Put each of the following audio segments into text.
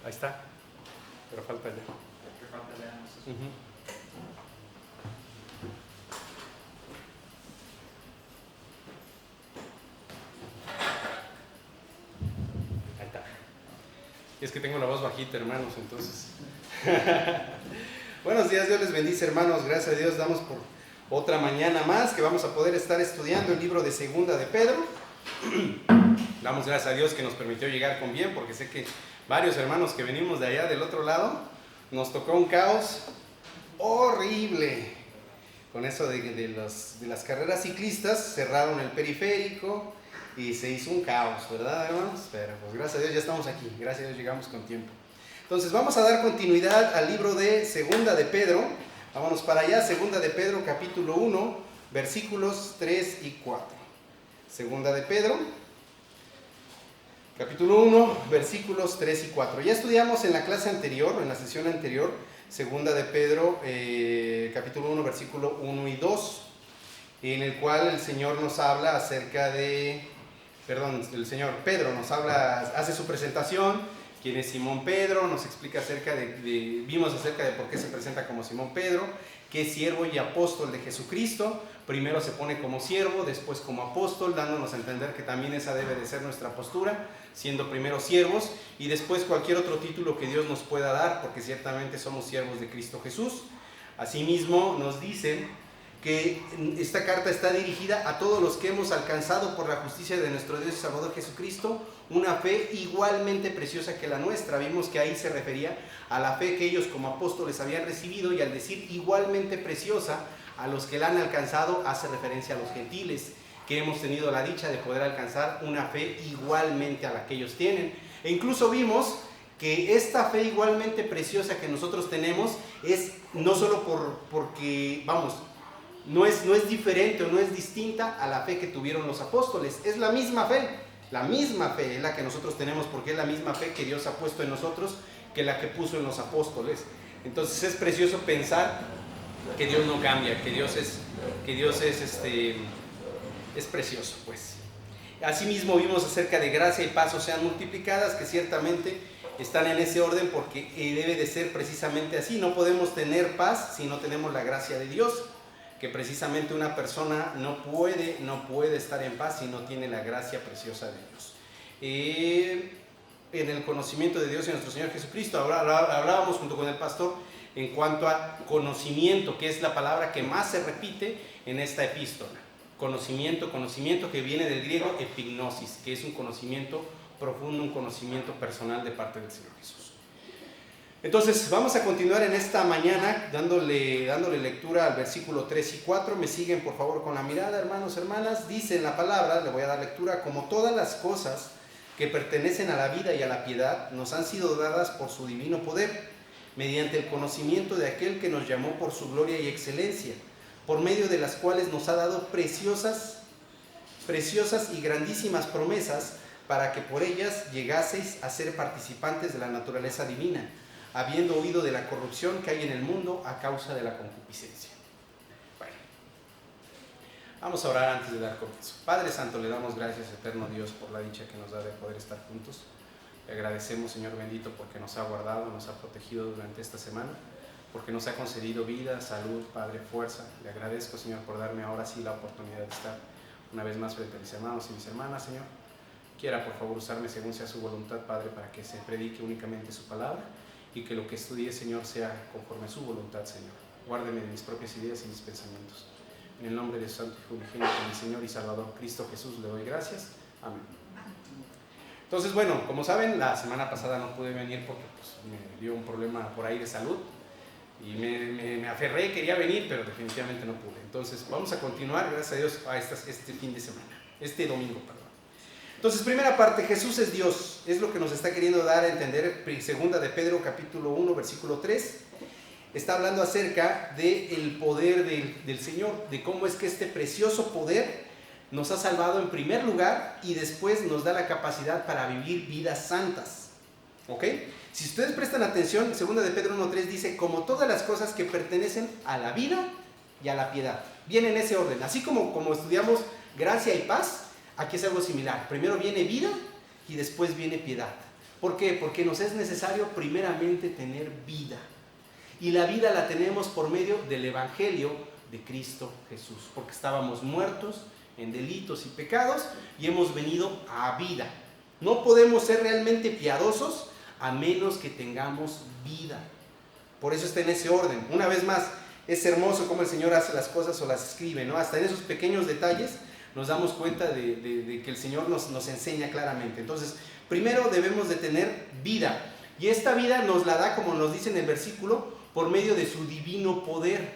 Ahí está. Pero falta ya. Ahí está. Y es que tengo la voz bajita, hermanos, entonces. Buenos días, Dios les bendice, hermanos. Gracias a Dios damos por otra mañana más que vamos a poder estar estudiando el libro de Segunda de Pedro. Damos gracias a Dios que nos permitió llegar con bien, porque sé que varios hermanos que venimos de allá del otro lado nos tocó un caos horrible. Con eso de las carreras ciclistas, cerraron el periférico y se hizo un caos, ¿verdad, hermanos? Pero pues gracias a Dios ya estamos aquí, gracias a Dios llegamos con tiempo. Entonces vamos a dar continuidad al libro de Segunda de Pedro. Vámonos para allá, Segunda de Pedro, capítulo 1, versículos 3 y 4. Segunda de Pedro, capítulo 1, versículos 3 y 4. Ya estudiamos en la clase anterior, en la sesión anterior, Segunda de Pedro, capítulo 1, versículo 1 y 2, en el cual el Señor nos habla acerca de, el Señor Pedro nos habla, hace su presentación. ¿Quién es Simón Pedro? Nos explica vimos acerca de por qué se presenta como Simón Pedro, que es siervo y apóstol de Jesucristo. Primero se pone como siervo, después como apóstol, dándonos a entender que también esa debe de ser nuestra postura, siendo primero siervos y después cualquier otro título que Dios nos pueda dar, porque ciertamente somos siervos de Cristo Jesús. Asimismo nos dicen que esta carta está dirigida a todos los que hemos alcanzado por la justicia de nuestro Dios y Salvador Jesucristo una fe igualmente preciosa que la nuestra. Vimos que ahí se refería a la fe que ellos como apóstoles habían recibido, y al decir igualmente preciosa, a los que la han alcanzado hace referencia a los gentiles, que hemos tenido la dicha de poder alcanzar una fe igualmente a la que ellos tienen. E incluso vimos que esta fe igualmente preciosa que nosotros tenemos es no solo porque no es diferente o no es distinta a la fe que tuvieron los apóstoles, es la misma fe es la que nosotros tenemos, porque es la misma fe que Dios ha puesto en nosotros que la que puso en los apóstoles. Entonces es precioso pensar que Dios no cambia, que Dios es precioso, pues. Asimismo vimos acerca de gracia y paz sean multiplicadas, que ciertamente están en ese orden porque debe de ser precisamente así. No podemos tener paz si no tenemos la gracia de Dios, que precisamente una persona no puede estar en paz si no tiene la gracia preciosa de Dios. En el conocimiento de Dios y nuestro Señor Jesucristo, hablábamos junto con el pastor en cuanto a conocimiento, que es la palabra que más se repite en esta epístola. Conocimiento que viene del griego epignosis, que es un conocimiento profundo, un conocimiento personal de parte del Señor Jesús. Entonces vamos a continuar en esta mañana dándole lectura al versículo 3 y 4. Me siguen por favor con la mirada, hermanos, hermanas. Dice en la palabra, le voy a dar lectura: como todas las cosas que pertenecen a la vida y a la piedad nos han sido dadas por su divino poder, mediante el conocimiento de aquel que nos llamó por su gloria y excelencia, por medio de las cuales nos ha dado preciosas y grandísimas promesas, para que por ellas llegaseis a ser participantes de la naturaleza divina, habiendo oído de la corrupción que hay en el mundo a causa de la concupiscencia. Bueno, vamos a orar antes de dar comienzo. Padre Santo, le damos gracias, eterno Dios, por la dicha que nos da de poder estar juntos. Le agradecemos, Señor bendito, porque nos ha guardado, nos ha protegido durante esta semana, porque nos ha concedido vida, salud, Padre, fuerza. Le agradezco, Señor, por darme ahora sí la oportunidad de estar una vez más frente a mis hermanos y mis hermanas, Señor. Quiera, por favor, usarme según sea su voluntad, Padre, para que se predique únicamente su palabra, y que lo que estudie, Señor, sea conforme a su voluntad, Señor. Guárdeme de mis propias ideas y mis pensamientos. En el nombre de su Santo Hijo unigénito, mi Señor y Salvador, Cristo Jesús, le doy gracias. Amén. Entonces, bueno, como saben, la semana pasada no pude venir porque me dio un problema por ahí de salud, y me aferré, quería venir, pero definitivamente no pude. Entonces, vamos a continuar, gracias a Dios, a este fin de semana, este domingo, perdón. Entonces, primera parte, Jesús es Dios, es lo que nos está queriendo dar a entender Segunda de Pedro, capítulo 1, versículo 3. Está hablando acerca del poder del Señor, de cómo es que este precioso poder nos ha salvado en primer lugar y después nos da la capacidad para vivir vidas santas. ¿Ok? Si ustedes prestan atención, Segunda de Pedro 1.3 dice: como todas las cosas que pertenecen a la vida y a la piedad. Viene en ese orden. Así como estudiamos gracia y paz, aquí es algo similar. Primero viene vida y después viene piedad. ¿Por qué? Porque nos es necesario primeramente tener vida. Y la vida la tenemos por medio del Evangelio de Cristo Jesús. Porque estábamos muertos en delitos y pecados y hemos venido a vida. No podemos ser realmente piadosos a menos que tengamos vida. Por eso está en ese orden. Una vez más, es hermoso cómo el Señor hace las cosas o las escribe, ¿no? Hasta en esos pequeños detalles nos damos cuenta de que el Señor nos enseña claramente. Entonces, primero debemos de tener vida. Y esta vida nos la da, como nos dice en el versículo, por medio de su divino poder.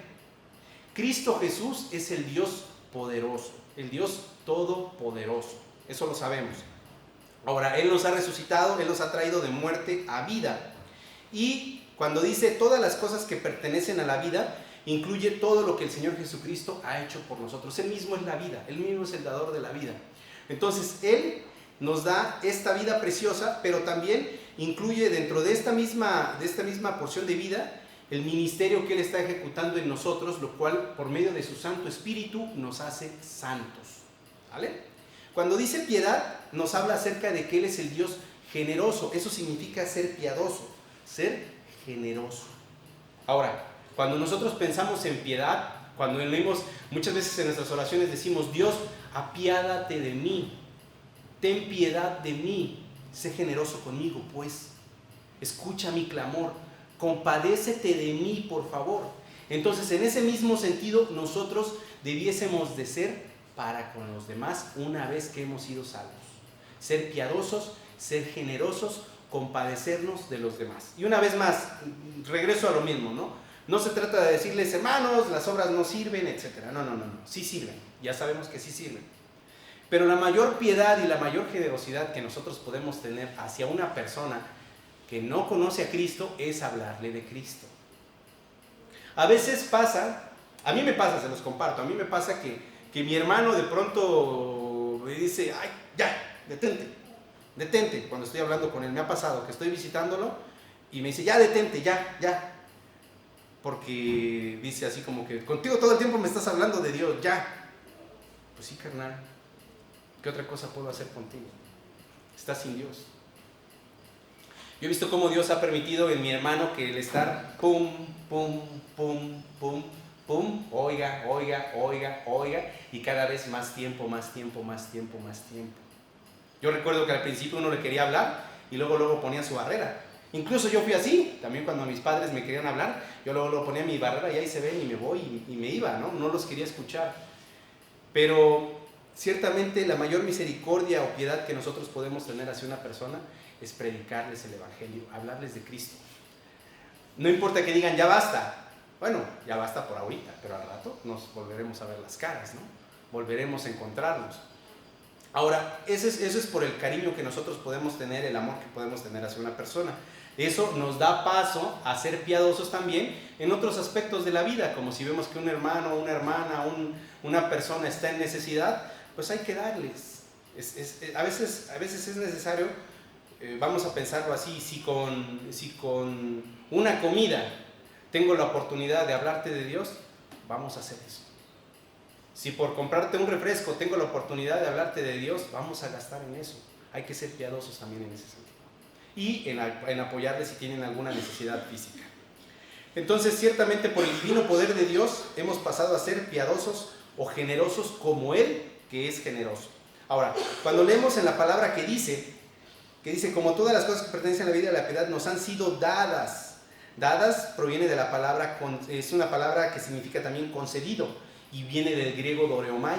Cristo Jesús es el Dios poderoso, el Dios todopoderoso. Eso lo sabemos. Ahora, Él nos ha resucitado, Él nos ha traído de muerte a vida. Y cuando dice todas las cosas que pertenecen a la vida, incluye todo lo que el Señor Jesucristo ha hecho por nosotros. Él mismo es la vida, Él mismo es el dador de la vida. Entonces, Él nos da esta vida preciosa, pero también incluye dentro de esta misma porción de vida el ministerio que Él está ejecutando en nosotros, lo cual por medio de su Santo Espíritu nos hace santos. ¿Vale? Cuando dice piedad, nos habla acerca de que Él es el Dios generoso. Eso significa ser piadoso, ser generoso. Ahora, cuando nosotros pensamos en piedad, cuando leemos muchas veces en nuestras oraciones decimos: Dios, apiádate de mí, ten piedad de mí, sé generoso conmigo, pues, escucha mi clamor, compadécete de mí, por favor. Entonces, en ese mismo sentido, nosotros debiésemos de ser para con los demás una vez que hemos sido salvos. Ser piadosos, ser generosos, compadecernos de los demás. Y una vez más, regreso a lo mismo, ¿no? No se trata de decirles: hermanos, las obras no sirven, etc. No, sí sirven, ya sabemos que sí sirven. Pero la mayor piedad y la mayor generosidad que nosotros podemos tener hacia una persona que no conoce a Cristo es hablarle de Cristo. A veces pasa, a mí me pasa, se los comparto, a mí me pasa que mi hermano de pronto me dice: ay, ya, detente, cuando estoy hablando con él. Me ha pasado que estoy visitándolo y me dice: ya, detente, ya. Porque dice así como que: contigo todo el tiempo me estás hablando de Dios, ya. Pues sí, carnal, ¿qué otra cosa puedo hacer contigo? Estás sin Dios. Yo he visto cómo Dios ha permitido en mi hermano que el estar pum, oiga, y cada vez más tiempo. Yo recuerdo que al principio uno le quería hablar y luego ponía su barrera. Incluso yo fui así, también cuando mis padres me querían hablar, yo luego ponía mi barrera y ahí se ven y me voy y me iba, no los quería escuchar. Pero ciertamente la mayor misericordia o piedad que nosotros podemos tener hacia una persona es predicarles el Evangelio, hablarles de Cristo. No importa que digan: ya basta. Bueno, ya basta por ahorita, pero al rato nos volveremos a ver las caras, ¿no? Volveremos a encontrarnos. Ahora, eso es por el cariño que nosotros podemos tener, el amor que podemos tener hacia una persona. Eso nos da paso a ser piadosos también en otros aspectos de la vida, como si vemos que un hermano, una hermana, una persona está en necesidad, pues hay que darles. A veces es necesario, vamos a pensarlo así: si con una comida tengo la oportunidad de hablarte de Dios, vamos a hacer eso. Si por comprarte un refresco tengo la oportunidad de hablarte de Dios, vamos a gastar en eso. Hay que ser piadosos también en ese sentido. Y en apoyarles si tienen alguna necesidad física. Entonces, ciertamente por el divino poder de Dios hemos pasado a ser piadosos o generosos como Él, que es generoso. Ahora, cuando leemos en la palabra que dice como todas las cosas que pertenecen a la vida y a la piedad nos han sido dadas. Dadas proviene de la palabra, es una palabra que significa también concedido y viene del griego doreomai.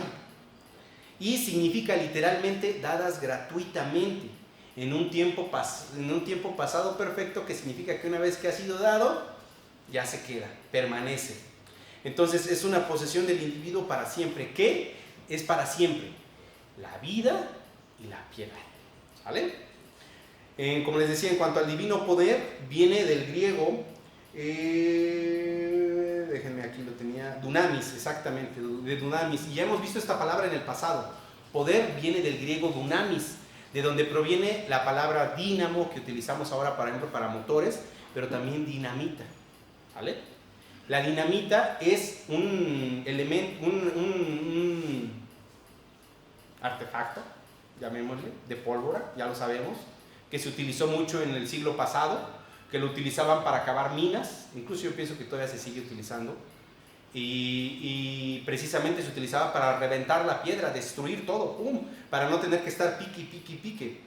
Y significa literalmente dadas gratuitamente. En un tiempo pasado perfecto, que significa que una vez que ha sido dado, ya se queda, permanece. Entonces es una posesión del individuo para siempre. ¿Qué es para siempre? La vida y la piedad. ¿Vale? Como les decía, en cuanto al divino poder, viene del griego, déjenme aquí lo tenía, dunamis, exactamente, de dunamis. Y ya hemos visto esta palabra en el pasado. Poder viene del griego dunamis, de donde proviene la palabra dínamo, que utilizamos ahora, por ejemplo, para motores, pero también dinamita. ¿Vale? La dinamita es un elemento, un artefacto, llamémosle, de pólvora, ya lo sabemos, que se utilizó mucho en el siglo pasado, que lo utilizaban para cavar minas, incluso yo pienso que todavía se sigue utilizando, y precisamente se utilizaba para reventar la piedra, destruir todo, ¡pum!, para no tener que estar pique.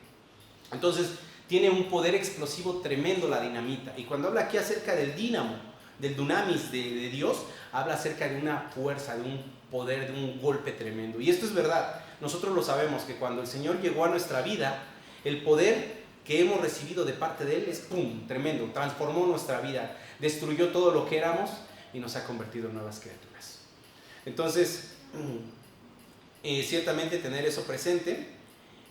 Entonces tiene un poder explosivo tremendo la dinamita. Y cuando habla aquí acerca del dínamo, del dunamis de Dios, habla acerca de una fuerza, de un poder, de un golpe tremendo. Y esto es verdad, nosotros lo sabemos, que cuando el Señor llegó a nuestra vida, el poder que hemos recibido de parte de Él es ¡pum!, tremendo, transformó nuestra vida, destruyó todo lo que éramos y nos ha convertido en nuevas criaturas. Entonces, ciertamente tener eso presente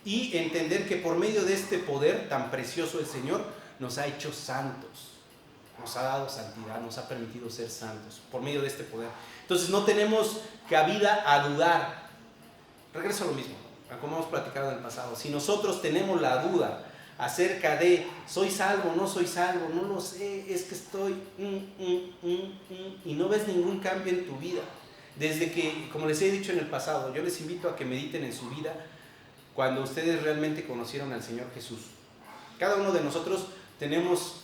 y entender que por medio de este poder tan precioso el Señor nos ha hecho santos, nos ha dado santidad, nos ha permitido ser santos por medio de este poder. Entonces no tenemos cabida a dudar. Regreso a lo mismo, a como hemos platicado en el pasado. Si nosotros tenemos la duda acerca de soy salvo, no soy salvo, no lo sé, es que estoy y no ves ningún cambio en tu vida, desde que, como les he dicho en el pasado, yo les invito a que mediten en su vida cuando ustedes realmente conocieron al Señor Jesús. Cada uno de nosotros tenemos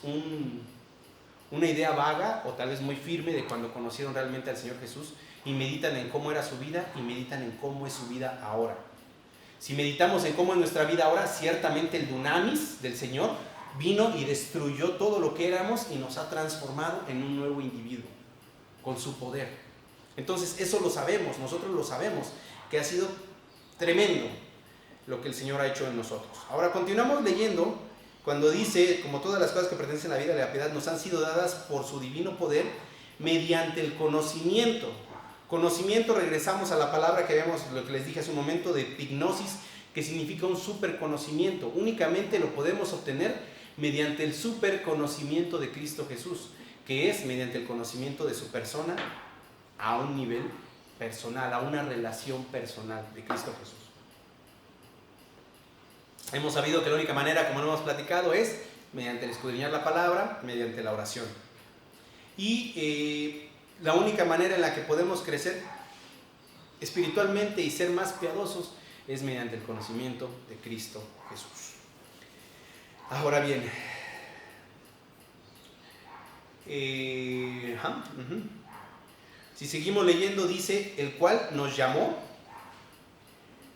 una idea vaga o tal vez muy firme de cuando conocieron realmente al Señor Jesús y meditan en cómo era su vida y meditan en cómo es su vida ahora. Si meditamos en cómo es nuestra vida ahora, ciertamente el dunamis del Señor vino y destruyó todo lo que éramos y nos ha transformado en un nuevo individuo con su poder. Entonces eso lo sabemos, nosotros lo sabemos, que ha sido tremendo lo que el Señor ha hecho en nosotros. Ahora continuamos leyendo cuando dice, como todas las cosas que pertenecen a la vida y a la piedad nos han sido dadas por su divino poder mediante el conocimiento. Conocimiento, regresamos a la palabra que habíamos, lo que les dije hace un momento, de epignosis, que significa un superconocimiento. Únicamente lo podemos obtener mediante el superconocimiento de Cristo Jesús, que es mediante el conocimiento de su persona a un nivel personal, a una relación personal de Cristo Jesús. Hemos sabido que la única manera, como lo hemos platicado, es mediante el escudriñar la palabra, mediante la oración. Y la única manera en la que podemos crecer espiritualmente y ser más piadosos es mediante el conocimiento de Cristo Jesús. Ahora bien, si seguimos leyendo, dice, el cual nos llamó,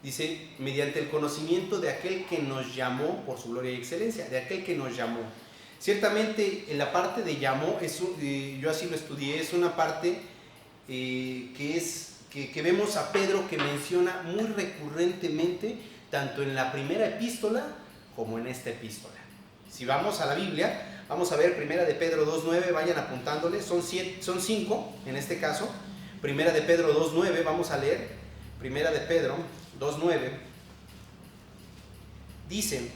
dice, mediante el conocimiento de aquel que nos llamó por su gloria y excelencia, de aquel que nos llamó. Ciertamente en la parte de llamó, yo así lo estudié, es una parte que vemos a Pedro que menciona muy recurrentemente, tanto en la primera epístola como en esta epístola. Si vamos a la Biblia, vamos a ver primera de Pedro 2.9, vayan apuntándole, son 5 en este caso. Primera de Pedro 2.9, vamos a leer, primera de Pedro 2.9, dice,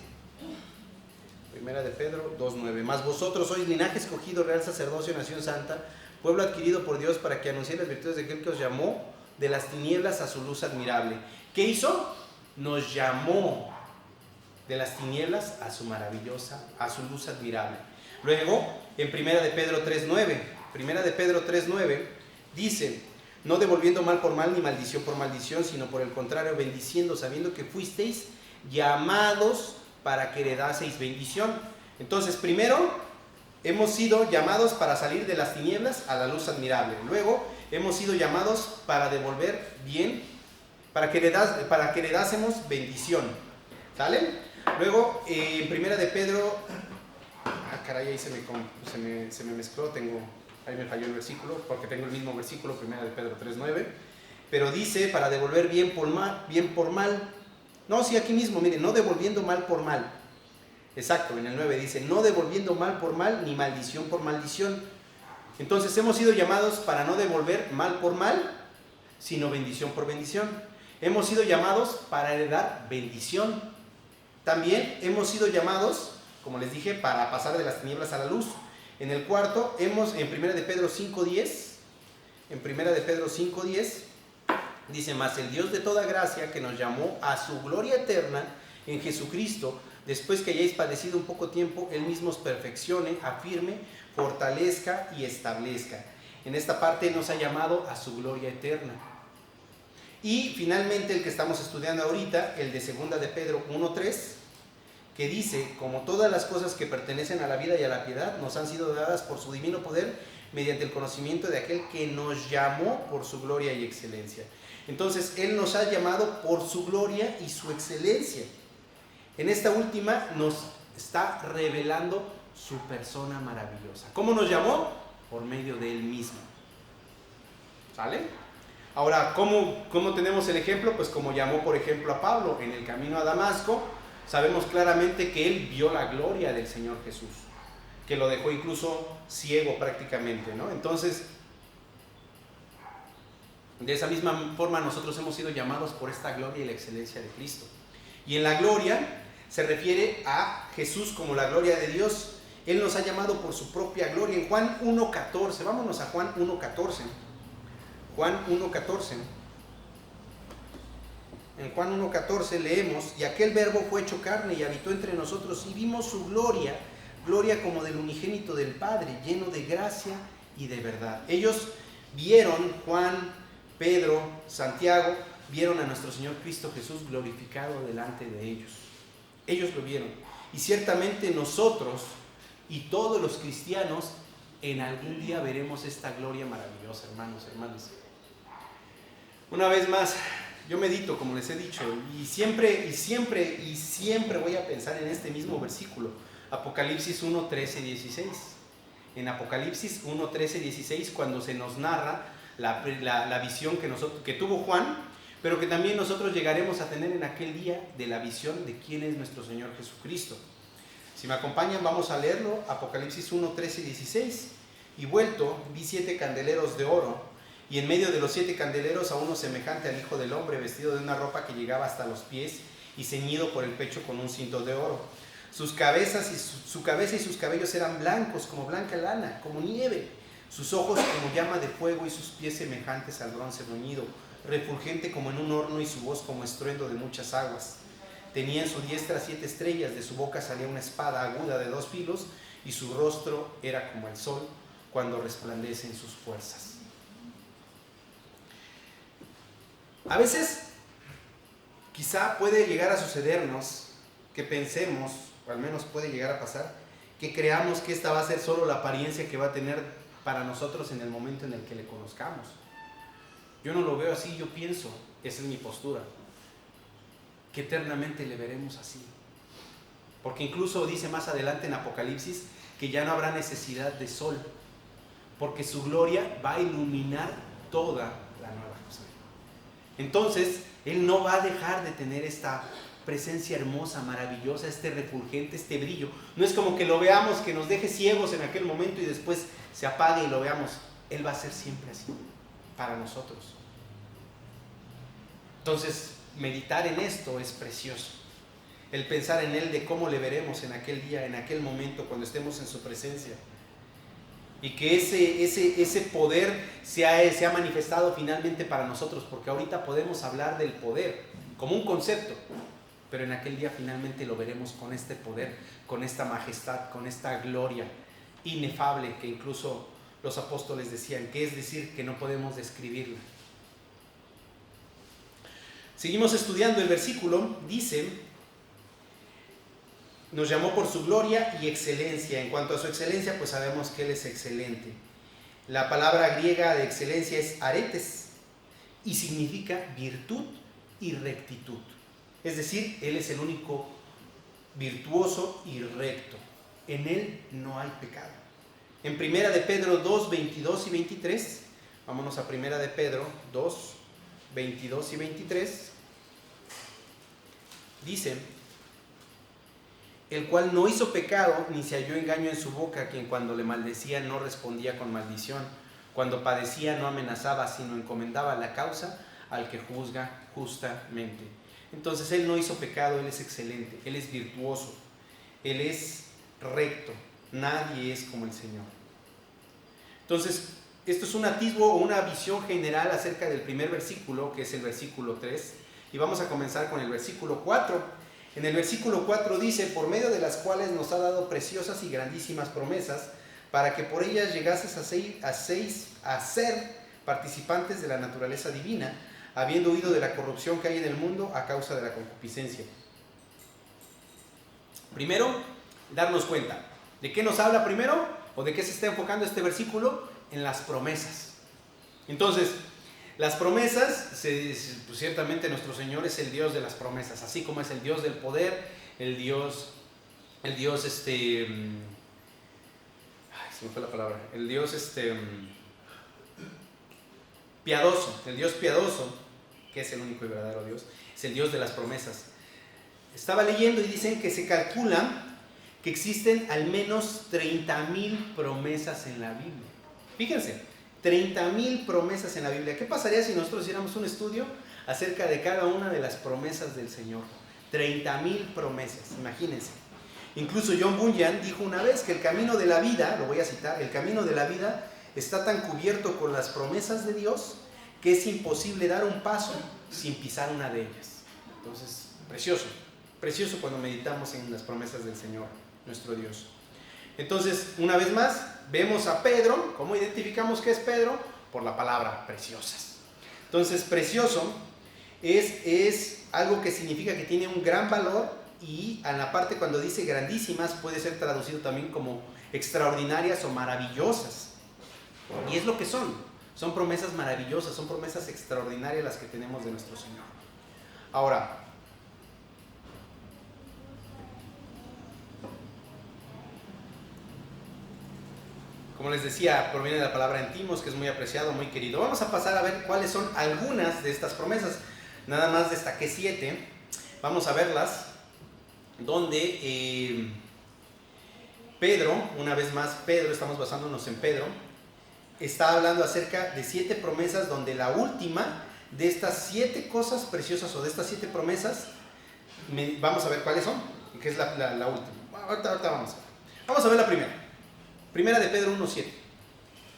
primera de Pedro 2.9, mas vosotros sois linaje escogido, real sacerdocio, nación santa, pueblo adquirido por Dios para que anunciéis las virtudes de aquel que os llamó de las tinieblas a su luz admirable. ¿Qué hizo? Nos llamó de las tinieblas a su maravillosa, a su luz admirable. Luego, en primera de Pedro 3.9 dice, no devolviendo mal por mal ni maldición por maldición, sino por el contrario, bendiciendo, sabiendo que fuisteis llamados para que heredaseis bendición. Entonces, primero, hemos sido llamados para salir de las tinieblas a la luz admirable. Luego, hemos sido llamados para devolver bien, para que heredásemos bendición. ¿Sale? Luego, en primera de Pedro, ahí se me mezcló, ahí me falló el versículo, porque tengo el mismo versículo, primera de Pedro 3.9, pero dice, para devolver bien por mal. No, sí, aquí mismo, miren, no devolviendo mal por mal. Exacto, en el 9 dice, no devolviendo mal por mal, ni maldición por maldición. Entonces hemos sido llamados para no devolver mal por mal, sino bendición por bendición. Hemos sido llamados para heredar bendición. También hemos sido llamados, como les dije, para pasar de las tinieblas a la luz. En el cuarto, en 1 de Pedro 5.10, dice, mas el Dios de toda gracia, que nos llamó a su gloria eterna en Jesucristo, después que hayáis padecido un poco tiempo, Él mismo os perfeccione, afirme, fortalezca y establezca. En esta parte nos ha llamado a su gloria eterna. Y finalmente el que estamos estudiando ahorita, el de 2 de Pedro 1.3, que dice, como todas las cosas que pertenecen a la vida y a la piedad, nos han sido dadas por su divino poder, mediante el conocimiento de aquel que nos llamó por su gloria y excelencia. Entonces, Él nos ha llamado por su gloria y su excelencia. En esta última nos está revelando su persona maravillosa. ¿Cómo nos llamó? Por medio de Él mismo. ¿Sale? Ahora, ¿cómo tenemos el ejemplo? Pues como llamó, por ejemplo, a Pablo en el camino a Damasco, sabemos claramente que él vio la gloria del Señor Jesús, que lo dejó incluso ciego prácticamente, ¿no? Entonces, de esa misma forma nosotros hemos sido llamados por esta gloria y la excelencia de Cristo. Y en la gloria se refiere a Jesús como la gloria de Dios. Él nos ha llamado por su propia gloria. En Juan 1:14, vámonos a Juan 1:14. Juan 1:14. En Juan 1:14 leemos: y aquel verbo fue hecho carne y habitó entre nosotros y vimos su gloria, gloria como del unigénito del Padre, lleno de gracia y de verdad. Ellos vieron, Juan, Pedro, Santiago, vieron a nuestro Señor Cristo Jesús glorificado delante de ellos. Ellos lo vieron. Y ciertamente nosotros y todos los cristianos en algún día veremos esta gloria maravillosa, hermanos, hermanas. Una vez más, yo medito, como les he dicho, y siempre voy a pensar en este mismo versículo, Apocalipsis 1:13-16. En Apocalipsis 1:13-16, cuando se nos narra la visión que tuvo Juan, pero que también nosotros llegaremos a tener en aquel día, de la visión de quién es nuestro Señor Jesucristo. Si me acompañan, vamos a leerlo. Apocalipsis 1:13-16. Y vuelto, vi 7 candeleros de oro, y en medio de los 7 candeleros a uno semejante al Hijo del Hombre, vestido de una ropa que llegaba hasta los pies y ceñido por el pecho con un cinto de oro. Su cabeza y sus cabellos eran blancos como blanca lana, como nieve. Sus ojos como llama de fuego y sus pies semejantes al bronce bruñido, refulgente como en un horno y su voz como estruendo de muchas aguas. Tenía en su diestra 7 estrellas, de su boca salía una espada aguda de 2 filos y su rostro era como el sol cuando resplandece en sus fuerzas. A veces, quizá puede llegar a sucedernos que pensemos, o al menos puede llegar a pasar, que creamos que esta va a ser solo la apariencia que va a tener para nosotros en el momento en el que le conozcamos. Yo no lo veo así, yo pienso, esa es mi postura, que eternamente le veremos así. Porque incluso dice más adelante en Apocalipsis que ya no habrá necesidad de sol, porque su gloria va a iluminar toda la nueva cosa. Entonces, Él no va a dejar de tener esta presencia hermosa, maravillosa, este refulgente, este brillo. No es como que lo veamos, que nos deje ciegos en aquel momento y después se apague y lo veamos. Él va a ser siempre así, para nosotros. Entonces, meditar en esto es precioso. El pensar en Él, de cómo le veremos en aquel día, en aquel momento, cuando estemos en su presencia. Y que ese poder se ha manifestado finalmente para nosotros, porque ahorita podemos hablar del poder como un concepto, pero en aquel día finalmente lo veremos con este poder, con esta majestad, con esta gloria inefable que incluso los apóstoles decían, que es decir, que no podemos describirla. Seguimos estudiando el versículo, dice: nos llamó por su gloria y excelencia. En cuanto a su excelencia, pues sabemos que Él es excelente. La palabra griega de excelencia es aretes y significa virtud y rectitud. Es decir, Él es el único virtuoso y recto. En Él no hay pecado. En 1 de Pedro 2, 22 y 23, vámonos a 1 de Pedro 2, 22 y 23, dice: el cual no hizo pecado, ni se halló engaño en su boca, quien cuando le maldecía no respondía con maldición, cuando padecía no amenazaba, sino encomendaba la causa al que juzga justamente. Entonces Él no hizo pecado, Él es excelente, Él es virtuoso, Él es recto, nadie es como el Señor. Entonces, esto es un atisbo o una visión general acerca del primer versículo, que es el versículo 3, y vamos a comenzar con el versículo 4. En el versículo 4 dice: por medio de las cuales nos ha dado preciosas y grandísimas promesas, para que por ellas llegases a ser participantes de la naturaleza divina, habiendo huido de la corrupción que hay en el mundo a causa de la concupiscencia. Primero, darnos cuenta. ¿De qué nos habla primero? ¿O de qué se está enfocando este versículo? En las promesas. Entonces, las promesas, pues ciertamente nuestro Señor es el Dios de las promesas, así como es el Dios del poder, el Dios, se me fue la palabra, el Dios, piadoso, el Dios piadoso, que es el único y verdadero Dios, es el Dios de las promesas. Estaba leyendo y dicen que se calcula que existen al menos 30,000 promesas en la Biblia. Fíjense, 30,000 promesas en la Biblia. ¿Qué pasaría si nosotros hiciéramos un estudio acerca de cada una de las promesas del Señor? 30,000 promesas, imagínense. Incluso John Bunyan dijo una vez que el camino de la vida, lo voy a citar, el camino de la vida está tan cubierto con las promesas de Dios que es imposible dar un paso sin pisar una de ellas. Entonces, precioso, precioso cuando meditamos en las promesas del Señor, nuestro Dios. Entonces, una vez más, vemos a Pedro. ¿Cómo identificamos que es Pedro? Por la palabra preciosas. Entonces, precioso es algo que significa que tiene un gran valor, y en la parte cuando dice grandísimas puede ser traducido también como extraordinarias o maravillosas. Y es lo que son promesas maravillosas, son promesas extraordinarias las que tenemos de nuestro Señor. Ahora, como les decía, proviene de la palabra entimos, que es muy apreciado, muy querido. Vamos a pasar a ver cuáles son algunas de estas promesas. Nada más destaqué 7. Vamos a verlas, donde Pedro, una vez más Pedro, estamos basándonos en Pedro, está hablando acerca de 7 promesas, donde la última de estas 7 cosas preciosas, o de estas 7 promesas, vamos a ver cuáles son, que es la última. Ahorita vamos a ver. Vamos a ver la primera. Primera de Pedro 1:7.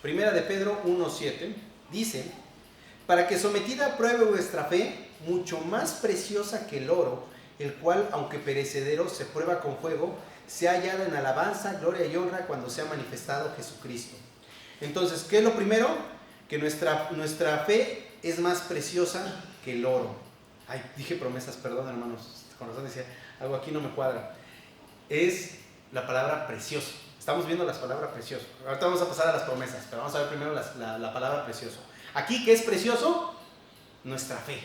Primera de Pedro 1:7 dice: para que sometida a prueba vuestra fe, mucho más preciosa que el oro, el cual, aunque perecedero, se prueba con fuego, sea hallada en alabanza, gloria y honra cuando sea manifestado Jesucristo. Entonces, ¿qué es lo primero? Que nuestra fe es más preciosa que el oro. Ay, dije promesas, perdón, hermanos, con razón decía, algo aquí no me cuadra. Es la palabra precioso. Estamos viendo las palabras precioso. Ahorita vamos a pasar a las promesas, pero vamos a ver primero la palabra precioso. Aquí, ¿qué es precioso? Nuestra fe.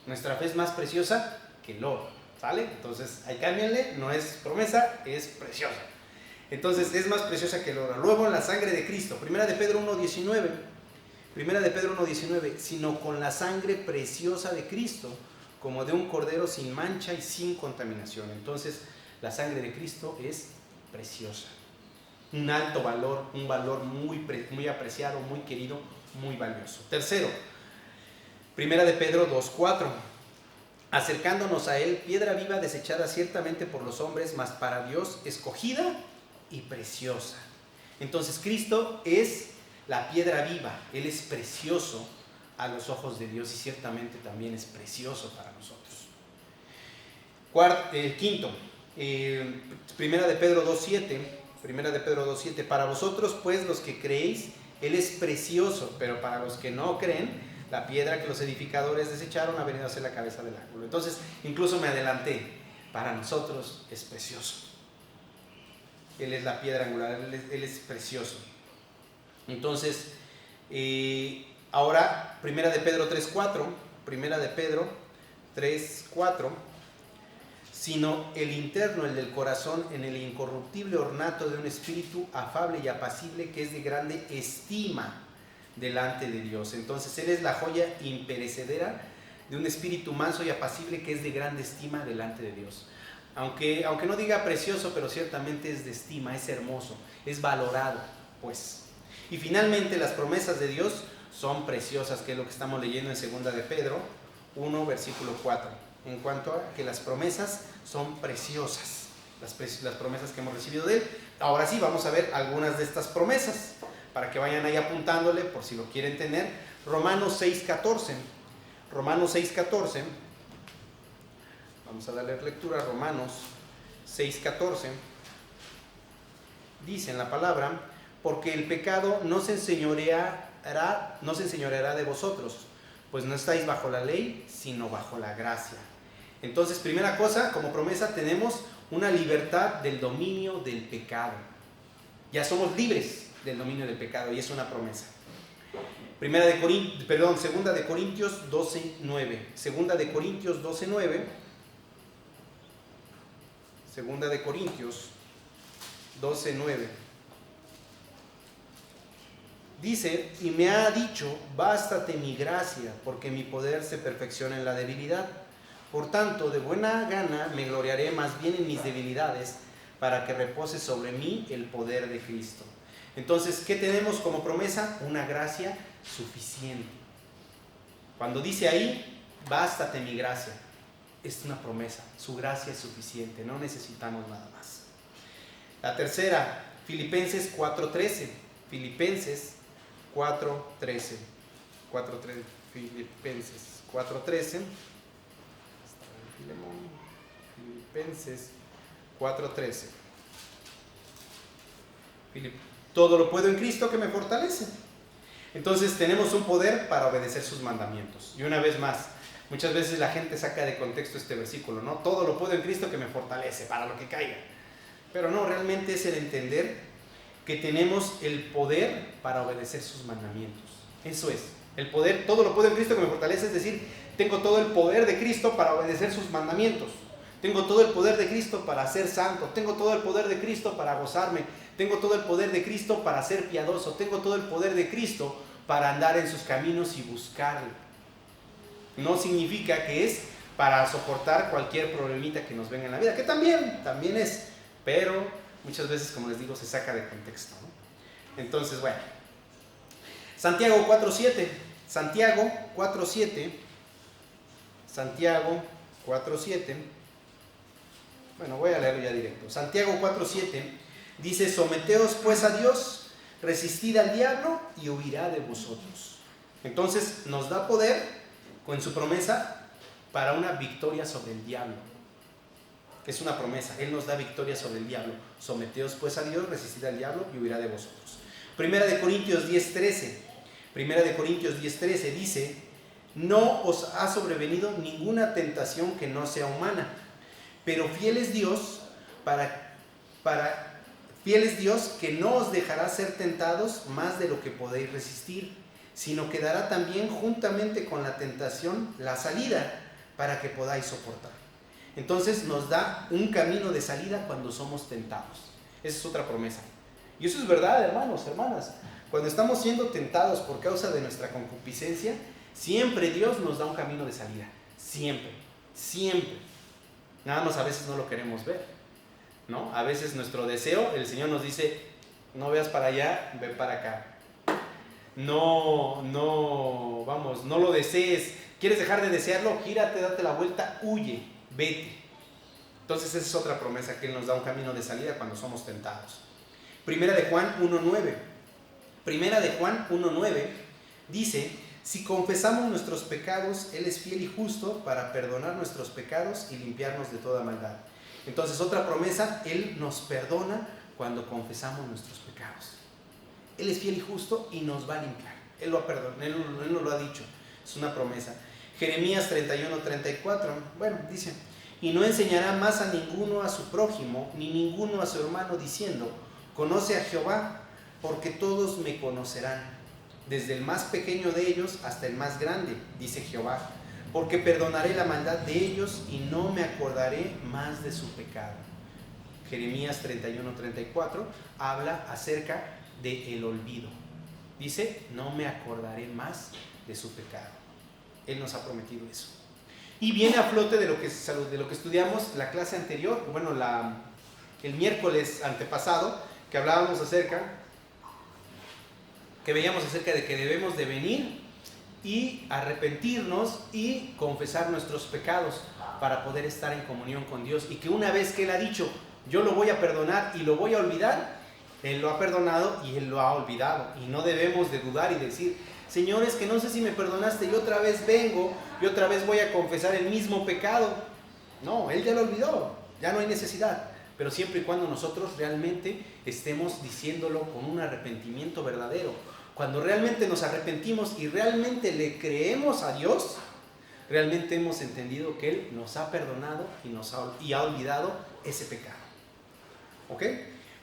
Nuestra fe es más preciosa que el oro, ¿sale? Entonces, ahí cámbienle, no es promesa, es preciosa. Entonces, es más preciosa que el oro. Luego, la sangre de Cristo. Primera de Pedro 1:19. Primera de Pedro 1:19. Sino con la sangre preciosa de Cristo, como de un cordero sin mancha y sin contaminación. Entonces, la sangre de Cristo es preciosa. Un alto valor, un valor muy apreciado, muy querido, muy valioso. Tercero, Primera de Pedro 2:4. Acercándonos a él, piedra viva desechada ciertamente por los hombres, mas para Dios escogida y preciosa. Entonces, Cristo es la piedra viva. Él es precioso a los ojos de Dios y ciertamente también es precioso para nosotros. Quinto, Primera de Pedro 2:7. Primera de Pedro 2:7. Para vosotros, pues, los que creéis, Él es precioso, pero para los que no creen, la piedra que los edificadores desecharon ha venido a ser la cabeza del ángulo. Entonces, incluso me adelanté. Para nosotros es precioso. Él es la piedra angular, Él es precioso. Entonces, ahora, Primera de Pedro 3:4. Primera de Pedro 3:4. Sino el interno, el del corazón, en el incorruptible ornato de un espíritu afable y apacible, que es de grande estima delante de Dios. Entonces, Él es la joya imperecedera de un espíritu manso y apacible, que es de grande estima delante de Dios. Aunque no diga precioso, pero ciertamente es de estima, es hermoso, es valorado, pues. Y finalmente, las promesas de Dios son preciosas, que es lo que estamos leyendo en 2 de Pedro 1, versículo 4. En cuanto a que las promesas son preciosas, las promesas que hemos recibido de Él. Ahora sí, vamos a ver algunas de estas promesas, para que vayan ahí apuntándole, por si lo quieren tener. Romanos 6:14. Romanos 6:14. Vamos a darle lectura a Romanos 6:14. Dice en la palabra: porque el pecado no se enseñoreará de vosotros, pues no estáis bajo la ley, sino bajo la gracia. Entonces, primera cosa, como promesa tenemos una libertad del dominio del pecado. Ya somos libres del dominio del pecado y es una promesa. Segunda de Corintios 12:9. Segunda de Corintios 12:9. Segunda de Corintios 12:9. Dice, y me ha dicho, bástate mi gracia, porque mi poder se perfecciona en la debilidad. Por tanto, de buena gana me gloriaré más bien en mis debilidades, para que repose sobre mí el poder de Cristo. Entonces, ¿qué tenemos como promesa? Una gracia suficiente. Cuando dice ahí, bástate mi gracia, es una promesa, su gracia es suficiente, no necesitamos nada más. La tercera, Filipenses 4:13. Filipenses 4:13. Filipenses 4:13. Filipenses 4:13. Todo lo puedo en Cristo que me fortalece. Entonces tenemos un poder para obedecer sus mandamientos. Y una vez más, muchas veces la gente saca de contexto este versículo, ¿no? Todo lo puedo en Cristo que me fortalece para lo que caiga. Pero no, realmente es el entender que tenemos el poder para obedecer sus mandamientos. Eso es, el poder, todo lo puedo en Cristo que me fortalece, es decir, tengo todo el poder de Cristo para obedecer sus mandamientos. Tengo todo el poder de Cristo para ser santo. Tengo todo el poder de Cristo para gozarme. Tengo todo el poder de Cristo para ser piadoso. Tengo todo el poder de Cristo para andar en sus caminos y buscarle. No significa que es para soportar cualquier problemita que nos venga en la vida, que también es, pero muchas veces, como les digo, se saca de contexto, ¿no? Entonces, bueno, Santiago 4:7. Santiago 4:7. Bueno, voy a leerlo ya directo. Santiago 4:7 dice, someteos pues a Dios, resistid al diablo y huirá de vosotros. Entonces nos da poder con su promesa para una victoria sobre el diablo. Es una promesa, Él nos da victoria sobre el diablo. Someteos pues a Dios, resistid al diablo y huirá de vosotros. Primera de Corintios 10:13. Primera de Corintios 10:13 dice, no os ha sobrevenido ninguna tentación que no sea humana, pero fiel es Dios fiel es Dios que no os dejará ser tentados más de lo que podéis resistir, sino que dará también juntamente con la tentación la salida para que podáis soportar. Entonces nos da un camino de salida cuando somos tentados. Esa es otra promesa. Y eso es verdad, hermanos, hermanas. Cuando estamos siendo tentados por causa de nuestra concupiscencia, siempre Dios nos da un camino de salida. Siempre, siempre. Nada más a veces no lo queremos ver, ¿no? A veces nuestro deseo, el Señor nos dice, no veas para allá, ve para acá. No lo desees. ¿Quieres dejar de desearlo? Gírate, date la vuelta, huye, vete. Entonces esa es otra promesa, que Él nos da un camino de salida cuando somos tentados. Primera de Juan 1:9. Primera de Juan 1:9 dice, si confesamos nuestros pecados, Él es fiel y justo para perdonar nuestros pecados y limpiarnos de toda maldad. Entonces otra promesa, Él nos perdona cuando confesamos nuestros pecados. Él es fiel y justo y nos va a limpiar. Él lo perdona, Él nos lo ha dicho. Es una promesa. Jeremías 31:34, bueno, dice, y no enseñará más a ninguno a su prójimo, ni ninguno a su hermano, diciendo, conoce a Jehová, porque todos me conocerán, desde el más pequeño de ellos hasta el más grande, dice Jehová, porque perdonaré la maldad de ellos y no me acordaré más de su pecado. Jeremías 31:34 habla acerca del olvido. Dice, no me acordaré más de su pecado. Él nos ha prometido eso. Y viene a flote de lo que estudiamos la clase anterior, bueno, el miércoles antepasado, que hablábamos que veíamos acerca de que debemos de venir y arrepentirnos y confesar nuestros pecados para poder estar en comunión con Dios, y que una vez que Él ha dicho, yo lo voy a perdonar y lo voy a olvidar, Él lo ha perdonado y Él lo ha olvidado, y no debemos de dudar y decir, Señor, es que no sé si me perdonaste y otra vez vengo y otra vez voy a confesar el mismo pecado. No, Él ya lo olvidó, ya no hay necesidad. Pero siempre y cuando nosotros realmente estemos diciéndolo con un arrepentimiento verdadero. Cuando realmente nos arrepentimos y realmente le creemos a Dios, realmente hemos entendido que Él nos ha perdonado y ha olvidado ese pecado. ¿Ok?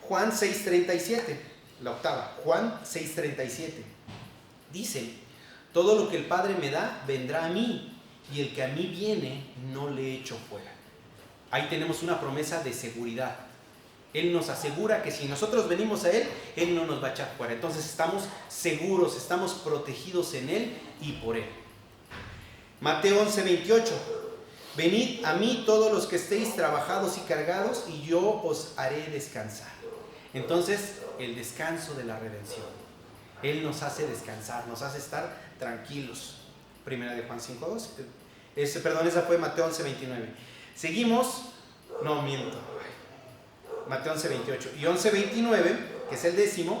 Juan 6:37, la octava, Juan 6:37, dice: todo lo que el Padre me da vendrá a mí, y el que a mí viene no le echo fuera. Ahí tenemos una promesa de seguridad. Él nos asegura que si nosotros venimos a Él, Él no nos va a echar fuera. Entonces estamos seguros, estamos protegidos en Él y por Él. Mateo 11:28, venid a mí todos los que estéis trabajados y cargados, y yo os haré descansar. Entonces, el descanso de la redención. Él nos hace descansar, nos hace estar tranquilos. Primera de Juan 5:12. Esa fue Mateo 11:29. Seguimos, no miento. Mateo 11:28 y 11:29, que es el 10º,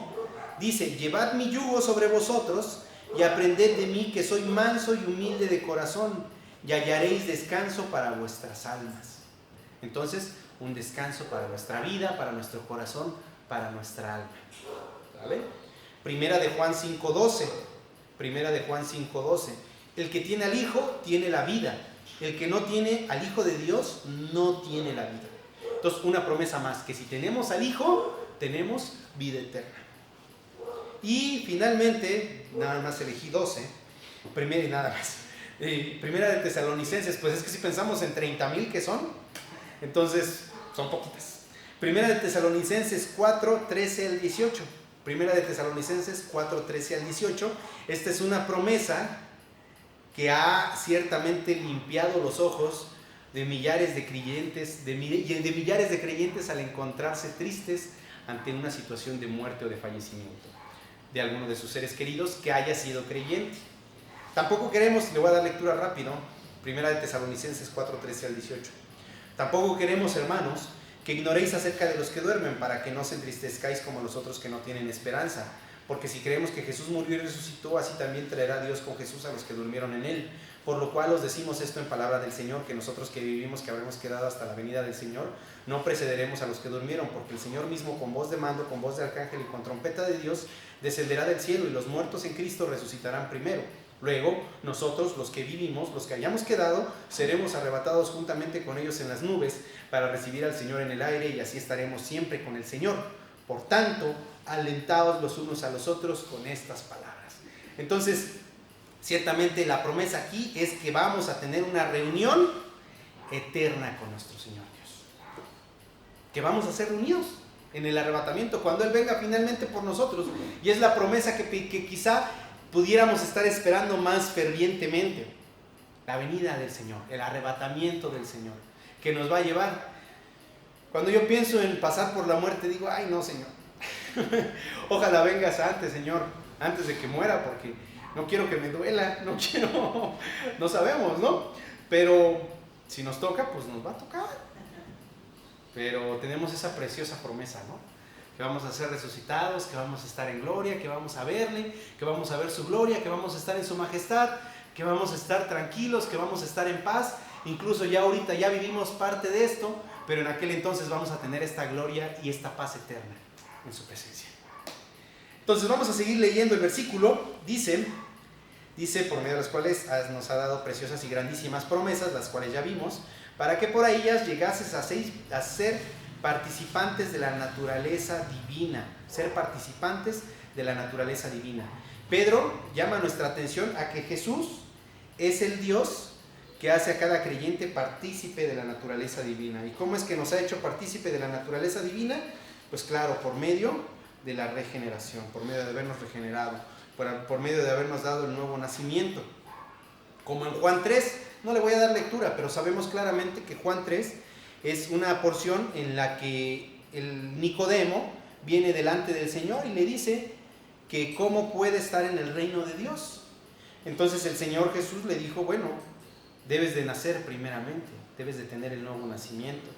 dice: llevad mi yugo sobre vosotros y aprended de mí, que soy manso y humilde de corazón, y hallaréis descanso para vuestras almas. Entonces, un descanso para nuestra vida, para nuestro corazón, para nuestra alma. ¿Vale? Primera de Juan 5:12. Primera de Juan 5:12. El que tiene al Hijo tiene la vida. El que no tiene al Hijo de Dios no tiene la vida. Entonces, una promesa más, que si tenemos al Hijo, tenemos vida eterna. Y finalmente, nada más elegí 12, primera y nada más. Primera de Tesalonicenses, pues es que si pensamos en 30,000 que son, entonces son poquitas. Primera de Tesalonicenses 4:13 al 18. Primera de Tesalonicenses 4:13 al 18. Esta es una promesa que ha ciertamente limpiado los ojos de millares de creyentes, de millares de creyentes al encontrarse tristes ante una situación de muerte o de fallecimiento de alguno de sus seres queridos que haya sido creyente. Tampoco queremos, le voy a dar lectura rápido, Primera de Tesalonicenses 4:13 al 18. Tampoco queremos, hermanos, que ignoréis acerca de los que duermen, para que no os entristezcáis como los otros que no tienen esperanza. Porque si creemos que Jesús murió y resucitó, así también traerá Dios con Jesús a los que durmieron en Él. Por lo cual os decimos esto en palabra del Señor, que nosotros que vivimos, que habremos quedado hasta la venida del Señor, no precederemos a los que durmieron, porque el Señor mismo, con voz de mando, con voz de arcángel y con trompeta de Dios, descenderá del cielo, y los muertos en Cristo resucitarán primero. Luego, nosotros, los que vivimos, los que hayamos quedado, seremos arrebatados juntamente con ellos en las nubes, para recibir al Señor en el aire, y así estaremos siempre con el Señor. Por tanto, alentaos los unos a los otros con estas palabras. Entonces, ciertamente la promesa aquí es que vamos a tener una reunión eterna con nuestro Señor Dios. Que vamos a ser reunidos en el arrebatamiento, cuando Él venga finalmente por nosotros. Y es la promesa que quizá pudiéramos estar esperando más fervientemente. La venida del Señor, el arrebatamiento del Señor, que nos va a llevar. Cuando yo pienso en pasar por la muerte, digo: ay no, Señor, ojalá vengas antes, Señor, antes de que muera, porque no quiero que me duela, no sabemos, ¿no? Pero si nos toca, pues nos va a tocar. Pero tenemos esa preciosa promesa, ¿no? Que vamos a ser resucitados, que vamos a estar en gloria, que vamos a verle, que vamos a ver su gloria, que vamos a estar en su majestad, que vamos a estar tranquilos, que vamos a estar en paz. Incluso ya ahorita ya vivimos parte de esto, pero en aquel entonces vamos a tener esta gloria y esta paz eterna en su presencia. Entonces vamos a seguir leyendo el versículo. Dice, por medio de las cuales nos ha dado preciosas y grandísimas promesas, las cuales ya vimos, para que por ellas llegases a ser participantes de la naturaleza divina. Ser participantes de la naturaleza divina. Pedro llama nuestra atención a que Jesús es el Dios que hace a cada creyente partícipe de la naturaleza divina. ¿Y cómo es que nos ha hecho partícipe de la naturaleza divina? Pues claro, por medio de la regeneración, por medio de habernos regenerado, por medio de habernos dado el nuevo nacimiento. Como en Juan 3, no le voy a dar lectura, pero sabemos claramente que Juan 3 es una porción en la que el Nicodemo viene delante del Señor y le dice que cómo puede estar en el reino de Dios. Entonces el Señor Jesús le dijo: bueno, debes de nacer primeramente, debes de tener el nuevo nacimiento.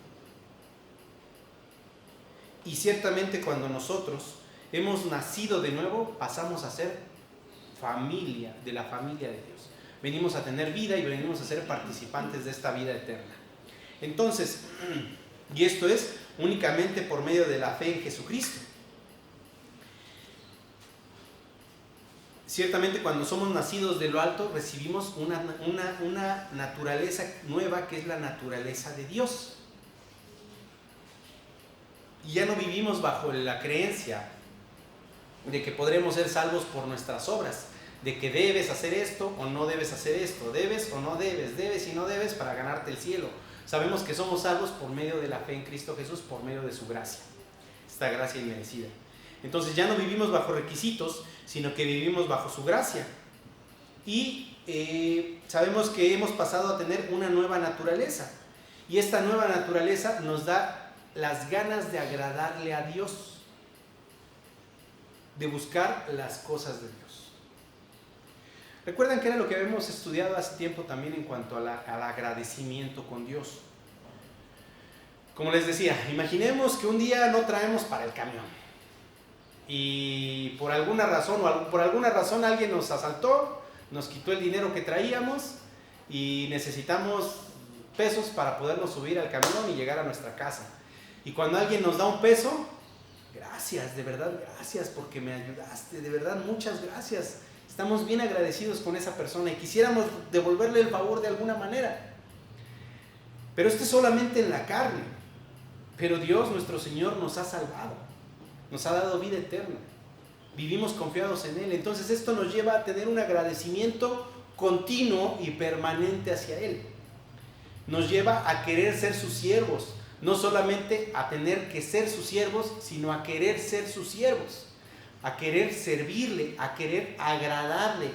Y ciertamente cuando nosotros hemos nacido de nuevo, pasamos a ser familia, de la familia de Dios. Venimos a tener vida y venimos a ser participantes de esta vida eterna. Entonces, y esto es únicamente por medio de la fe en Jesucristo. Ciertamente cuando somos nacidos de lo alto recibimos una naturaleza nueva que es la naturaleza de Dios. Y ya no vivimos bajo la creencia de que podremos ser salvos por nuestras obras, de que debes hacer esto o no debes hacer esto, debes o no debes, debes y no debes para ganarte el cielo. Sabemos que somos salvos por medio de la fe en Cristo Jesús, por medio de su gracia, esta gracia inmerecida. Entonces ya no vivimos bajo requisitos, sino que vivimos bajo su gracia. Y sabemos que hemos pasado a tener una nueva naturaleza. Y esta nueva naturaleza nos da las ganas de agradarle a Dios, de buscar las cosas de Dios. Recuerdan que era lo que habíamos estudiado hace tiempo también en cuanto al agradecimiento con Dios. Como les decía, imaginemos que un día no traemos para el camión y por alguna razón alguien nos asaltó, nos quitó el dinero que traíamos y necesitamos pesos para podernos subir al camión y llegar a nuestra casa. Y cuando alguien nos da un peso, gracias, de verdad, gracias porque me ayudaste, de verdad, muchas gracias. Estamos bien agradecidos con esa persona y quisiéramos devolverle el favor de alguna manera. Pero esto es solamente en la carne. Pero Dios, nuestro Señor, nos ha salvado, nos ha dado vida eterna. Vivimos confiados en Él. Entonces esto nos lleva a tener un agradecimiento continuo y permanente hacia Él. Nos lleva a querer ser sus siervos. No solamente a tener que ser sus siervos, sino a querer ser sus siervos, a querer servirle, a querer agradarle.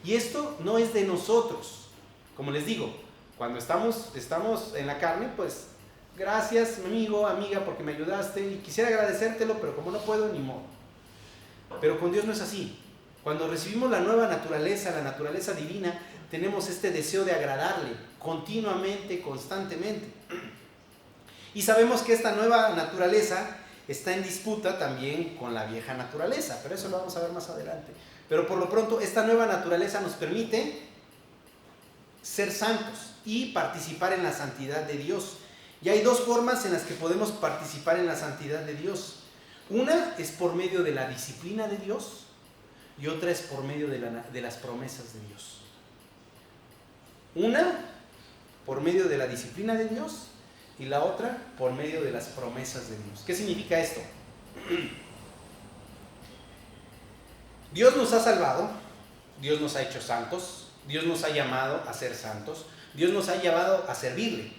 Y esto no es de nosotros. Como les digo, cuando estamos en la carne, pues gracias, amigo, amiga, porque me ayudaste y quisiera agradecértelo, pero como no puedo, ni modo. Pero con Dios no es así. Cuando recibimos la nueva naturaleza, la naturaleza divina, tenemos este deseo de agradarle continuamente, constantemente. Y sabemos que esta nueva naturaleza está en disputa también con la vieja naturaleza, pero eso lo vamos a ver más adelante. Pero por lo pronto, esta nueva naturaleza nos permite ser santos y participar en la santidad de Dios. Y hay dos formas en las que podemos participar en la santidad de Dios. Una es por medio de la disciplina de Dios y otra es por medio de las promesas de Dios. Una por medio de la disciplina de Dios y la otra por medio de las promesas de Dios. ¿Qué significa esto? Dios nos ha salvado, Dios nos ha hecho santos, Dios nos ha llamado a ser santos, Dios nos ha llamado a servirle.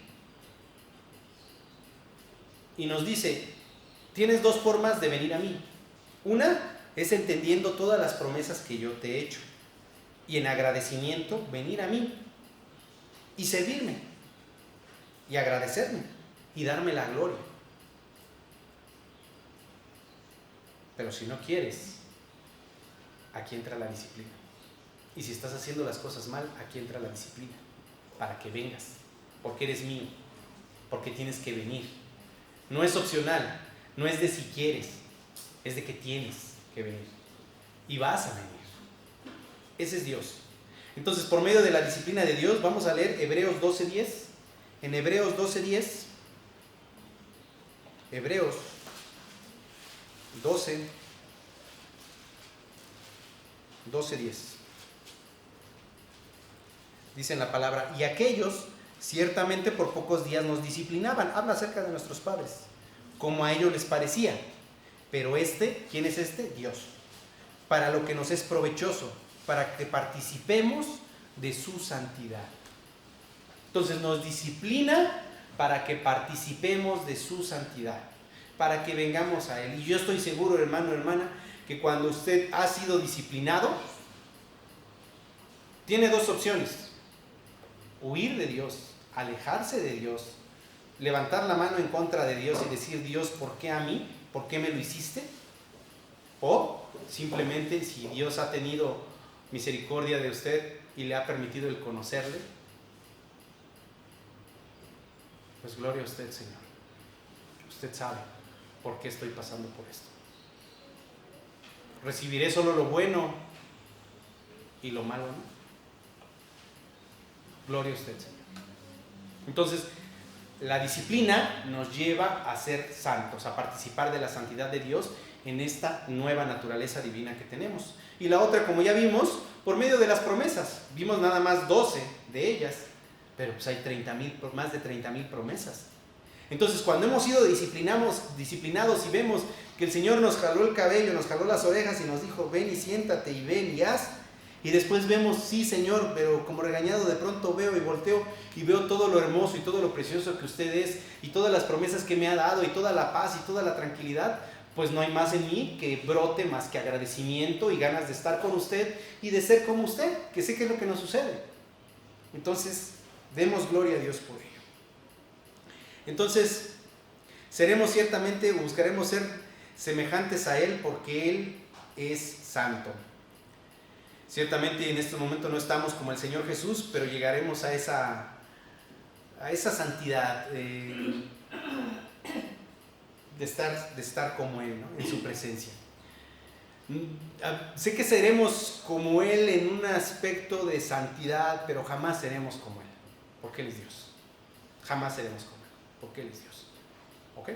Y nos dice, tienes dos formas de venir a mí. Una es entendiendo todas las promesas que yo te he hecho y en agradecimiento venir a mí y servirme y agradecerme y darme la gloria. Pero si no quieres, aquí entra la disciplina. Y si estás haciendo las cosas mal, aquí entra la disciplina para que vengas, porque eres mío, porque tienes que venir. No es opcional, no es de si quieres, es de que tienes que venir y vas a venir. Ese es Dios. Entonces, por medio de la disciplina de Dios, vamos a leer Hebreos 12:10. En Hebreos 12:10, Hebreos 12:10, dice en la palabra, y aquellos ciertamente por pocos días nos disciplinaban. Habla acerca de nuestros padres, como a ellos les parecía. Pero ¿quién es este? Dios. Para lo que nos es provechoso, para que participemos de su santidad. Entonces nos disciplina para que participemos de su santidad, para que vengamos a Él. Y yo estoy seguro, hermano, hermana, que cuando usted ha sido disciplinado, tiene dos opciones: huir de Dios, alejarse de Dios, levantar la mano en contra de Dios y decir, Dios, ¿por qué a mí? ¿Por qué me lo hiciste? O simplemente, si Dios ha tenido misericordia de usted y le ha permitido el conocerle, pues gloria a usted, Señor. Usted sabe por qué estoy pasando por esto. Recibiré solo lo bueno y lo malo, ¿no? Gloria a usted, Señor. Entonces, la disciplina nos lleva a ser santos, a participar de la santidad de Dios, en esta nueva naturaleza divina que tenemos. Y la otra, como ya vimos, por medio de las promesas. Vimos nada más 12 de ellas, pero pues hay más de 30,000 promesas. Entonces, cuando hemos sido disciplinados y vemos que el Señor nos jaló el cabello, nos jaló las orejas y nos dijo, ven y siéntate y ven y haz. Y después vemos, sí Señor, pero como regañado de pronto veo y volteo y veo todo lo hermoso y todo lo precioso que usted es y todas las promesas que me ha dado y toda la paz y toda la tranquilidad, pues no hay más en mí que brote más que agradecimiento y ganas de estar con usted y de ser como usted, que sé que es lo que nos sucede. Entonces, demos gloria a Dios por ello. Entonces, buscaremos ser semejantes a Él porque Él es santo. Ciertamente en este momento no estamos como el Señor Jesús, pero llegaremos a esa santidad de estar como Él, ¿no? En su presencia. Sé que seremos como Él en un aspecto de santidad, pero jamás seremos como Él, porque Él es Dios. Jamás seremos como Él, porque Él es Dios. ¿Ok?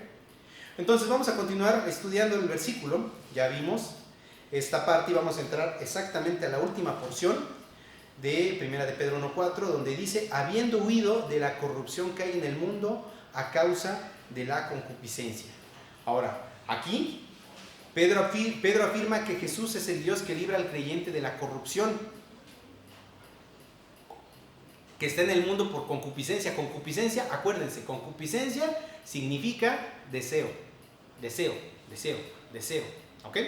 Entonces vamos a continuar estudiando el versículo. Ya vimos esta parte y vamos a entrar exactamente a la última porción de 1 de Pedro 1:4, donde dice, habiendo huido de la corrupción que hay en el mundo a causa de la concupiscencia. Ahora, aquí Pedro afirma que Jesús es el Dios que libra al creyente de la corrupción que está en el mundo por concupiscencia. Concupiscencia, acuérdense, concupiscencia significa deseo, ¿ok?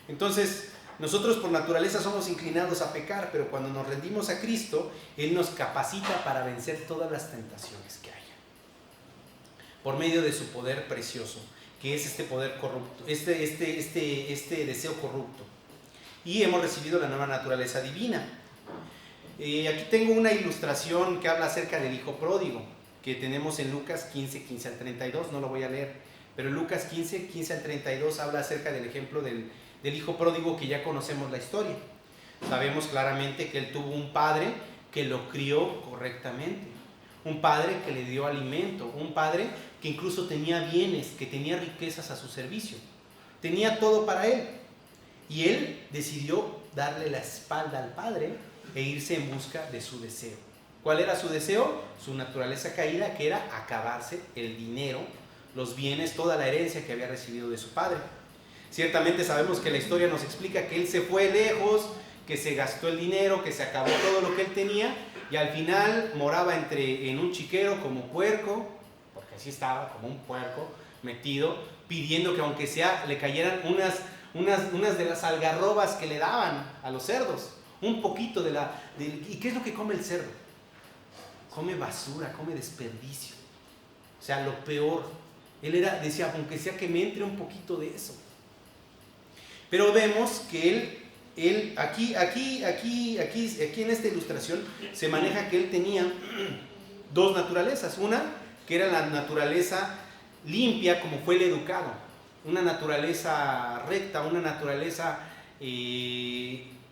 Entonces, nosotros por naturaleza somos inclinados a pecar, pero cuando nos rendimos a Cristo, Él nos capacita para vencer todas las tentaciones que haya, por medio de su poder precioso, que es este poder corrupto, este deseo corrupto. Y hemos recibido la nueva naturaleza divina. Aquí tengo una ilustración que habla acerca del hijo pródigo, que tenemos en Lucas 15 al 32, no lo voy a leer, pero Lucas 15 al 32 habla acerca del ejemplo del hijo pródigo, que ya conocemos la historia. Sabemos claramente que él tuvo un padre que lo crió correctamente, un padre que le dio alimento, un padre que incluso tenía bienes, que tenía riquezas a su servicio, tenía todo para él, y él decidió darle la espalda al padre e irse en busca de su deseo. ¿Cuál era su deseo? Su naturaleza caída, que era acabarse el dinero, los bienes, toda la herencia que había recibido de su padre. Ciertamente sabemos que la historia nos explica que él se fue lejos, que se gastó el dinero, que se acabó todo lo que él tenía, y al final moraba en un chiquero como puerco, porque así estaba, como un puerco metido, pidiendo que aunque sea le cayeran unas de las algarrobas que le daban a los cerdos, un poquito ¿y qué es lo que come el cerdo? Come basura, come desperdicio, o sea, lo peor. Él decía, aunque sea que me entre un poquito de eso. Pero vemos que él aquí en esta ilustración se maneja que él tenía dos naturalezas. Una, que era la naturaleza limpia, como fue el educado, una naturaleza recta, una naturaleza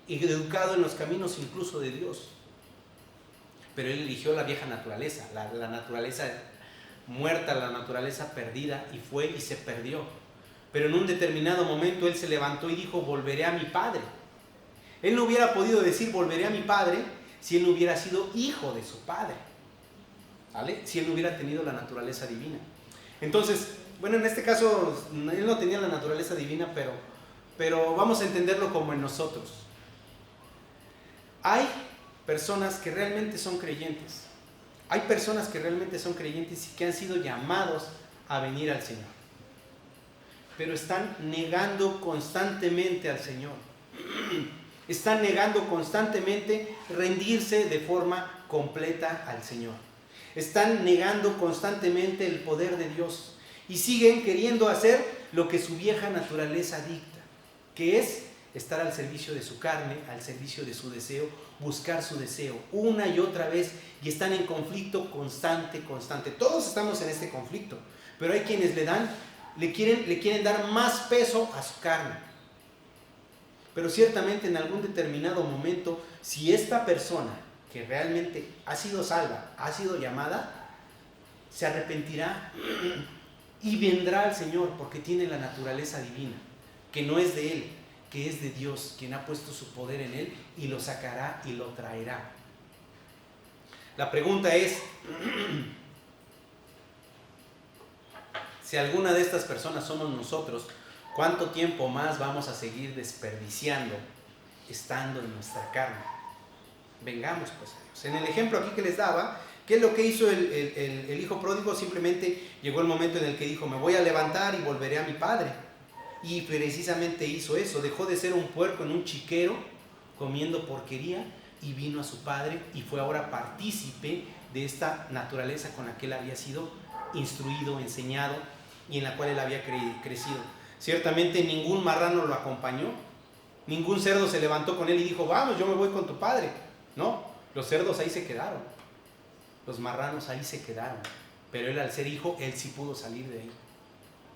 educado en los caminos incluso de Dios. Pero él eligió la vieja naturaleza, la naturaleza muerta, la naturaleza perdida, y fue y se perdió. Pero en un determinado momento él se levantó y dijo, volveré a mi padre. Él no hubiera podido decir volveré a mi padre si él no hubiera sido hijo de su padre, ¿vale? Si él no hubiera tenido la naturaleza divina. Entonces, bueno, en este caso él no tenía la naturaleza divina, pero vamos a entenderlo como en nosotros. Hay personas que realmente son creyentes. Hay personas que realmente son creyentes y que han sido llamados a venir al Señor, pero están negando constantemente al Señor. Están negando constantemente rendirse de forma completa al Señor. Están negando constantemente el poder de Dios y siguen queriendo hacer lo que su vieja naturaleza dicta, que es estar al servicio de su carne, al servicio de su deseo, buscar su deseo una y otra vez, y están en conflicto constante. Todos estamos en este conflicto, pero hay quienes le quieren dar más peso a su carne. Pero ciertamente en algún determinado momento, si esta persona que realmente ha sido salva, ha sido llamada, se arrepentirá y vendrá al Señor porque tiene la naturaleza divina. que no es de él, que es de Dios, quien ha puesto su poder en él y lo sacará y lo traerá. La pregunta es, si alguna de estas personas somos nosotros, ¿cuánto tiempo más vamos a seguir desperdiciando estando en nuestra carne? Vengamos pues a Dios. En el ejemplo aquí que les daba, ¿qué es lo que hizo el hijo pródigo? Simplemente llegó el momento en el que dijo, me voy a levantar y volveré a mi padre. Y precisamente hizo eso, dejó de ser un puerco en un chiquero, comiendo porquería, y vino a su padre y fue ahora partícipe de esta naturaleza con la que él había sido instruido, enseñado y en la cual él había crecido. Ciertamente ningún marrano lo acompañó, ningún cerdo se levantó con él y dijo, vamos, yo me voy con tu padre. No, los cerdos ahí se quedaron, los marranos ahí se quedaron, pero él al ser hijo, él sí pudo salir de ahí.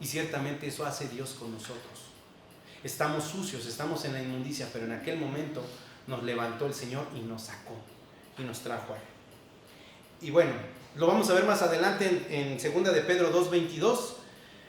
Y ciertamente eso hace Dios con nosotros. Estamos sucios, estamos en la inmundicia, pero en aquel momento nos levantó el Señor y nos sacó y nos trajo a él. Y bueno, lo vamos a ver más adelante en 2 de Pedro 2:22.